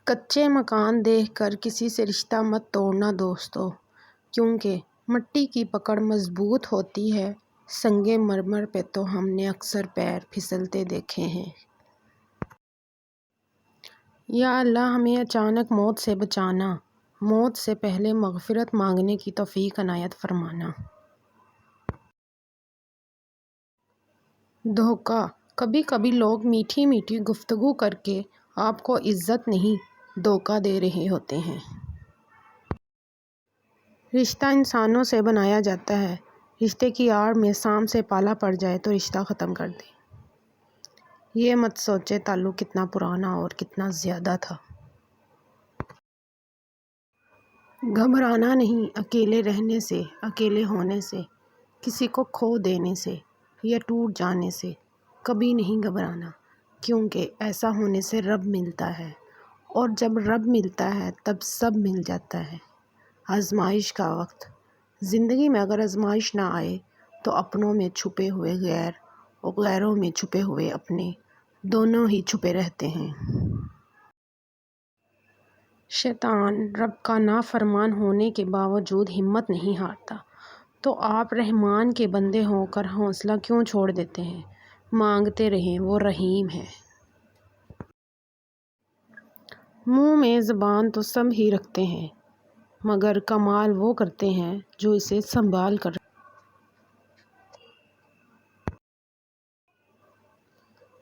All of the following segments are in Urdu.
کچے مکان دیکھ کر کسی سے رشتہ مت توڑنا دوستو، کیونکہ مٹی کی پکڑ مضبوط ہوتی ہے، سنگ مرمر پہ تو ہم نے اکثر پیر پھسلتے دیکھے ہیں۔ یا اللہ ہمیں اچانک موت سے بچانا، موت سے پہلے مغفرت مانگنے کی توفیق عنایت فرمانا۔ دھوکہ: کبھی کبھی لوگ میٹھی میٹھی گفتگو کر کے آپ کو عزت نہیں دھوکہ دے رہے ہوتے ہیں۔ رشتہ انسانوں سے بنایا جاتا ہے، رشتے کی آڑ میں سانپ سے پالا پڑ جائے تو رشتہ ختم کر دیں۔ یہ مت سوچے تعلق کتنا پرانا اور کتنا زیادہ تھا۔ گھبرانا نہیں، اکیلے رہنے سے، اکیلے ہونے سے، کسی کو کھو دینے سے یا ٹوٹ جانے سے کبھی نہیں گھبرانا، کیونکہ ایسا ہونے سے رب ملتا ہے، اور جب رب ملتا ہے تب سب مل جاتا ہے۔ آزمائش کا وقت: زندگی میں اگر آزمائش نہ آئے تو اپنوں میں چھپے ہوئے غیر اور غیروں میں چھپے ہوئے اپنے، دونوں ہی چھپے رہتے ہیں۔ شیطان رب کا نافرمان ہونے کے باوجود ہمت نہیں ہارتا، تو آپ رحمان کے بندے ہو کر حوصلہ کیوں چھوڑ دیتے ہیں؟ مانگتے رہیں، وہ رحیم ہے۔ منہ میں زبان تو سب ہی رکھتے ہیں، مگر کمال وہ کرتے ہیں جو اسے سنبھال کر رکھتے ہیں۔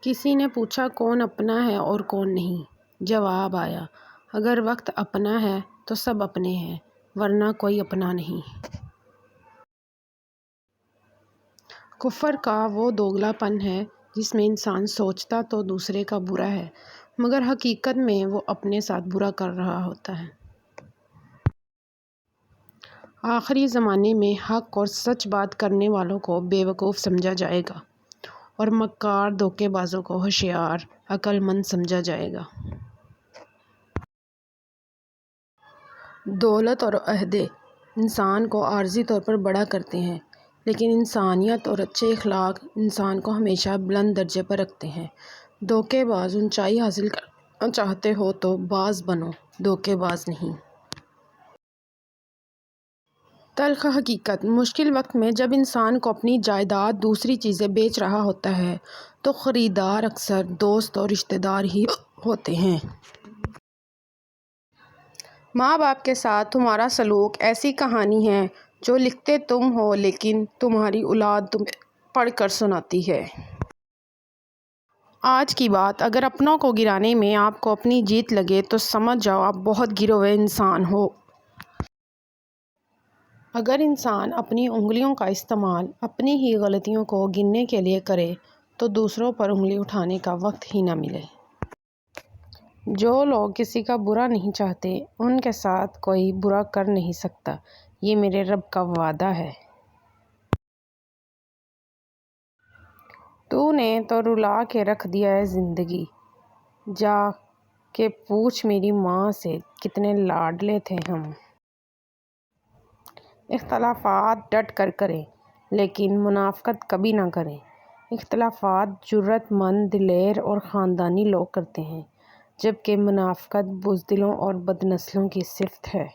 کسی نے پوچھا کون اپنا ہے اور کون نہیں؟ جواب آیا، اگر وقت اپنا ہے تو سب اپنے ہیں، ورنہ کوئی اپنا نہیں۔ کفر کا وہ دوگلا پن ہے جس میں انسان سوچتا تو دوسرے کا برا ہے، مگر حقیقت میں وہ اپنے ساتھ برا کر رہا ہوتا ہے۔ آخری زمانے میں حق اور سچ بات کرنے والوں کو بے وقوف سمجھا جائے گا، اور مکار دھوکے بازوں کو ہوشیار عقل مند سمجھا جائے گا۔ دولت اور عہدے انسان کو عارضی طور پر بڑا کرتے ہیں، لیکن انسانیت اور اچھے اخلاق انسان کو ہمیشہ بلند درجے پر رکھتے ہیں۔ دھوکے باز: اونچائی حاصل کرنا چاہتے ہو تو باز بنو، دھوکے باز نہیں۔ تلخ حقیقت: مشکل وقت میں جب انسان کو اپنی جائیداد دوسری چیزیں بیچ رہا ہوتا ہے تو خریدار اکثر دوست اور رشتہ دار ہی ہوتے ہیں۔ ماں باپ کے ساتھ تمہارا سلوک ایسی کہانی ہے جو لکھتے تم ہو لیکن تمہاری اولاد تمہیں پڑھ کر سناتی ہے۔ آج کی بات: اگر اپنوں کو گرانے میں آپ کو اپنی جیت لگے تو سمجھ جاؤ آپ بہت گرے ہوئے انسان ہو۔ اگر انسان اپنی انگلیوں کا استعمال اپنی ہی غلطیوں کو گننے کے لیے کرے تو دوسروں پر انگلی اٹھانے کا وقت ہی نہ ملے۔ جو لوگ کسی کا برا نہیں چاہتے ان کے ساتھ کوئی برا کر نہیں سکتا، یہ میرے رب کا وعدہ ہے۔ تو نے تو رلا کے رکھ دیا ہے زندگی، جا کے پوچھ میری ماں سے کتنے لاڈلے تھے ہم۔ اختلافات ڈٹ کر کریں لیکن منافقت کبھی نہ کریں۔ اختلافات جرأت مند، دلیر اور خاندانی لوگ کرتے ہیں، جبکہ منافقت بزدلوں اور بدنسلوں کی صفت ہے۔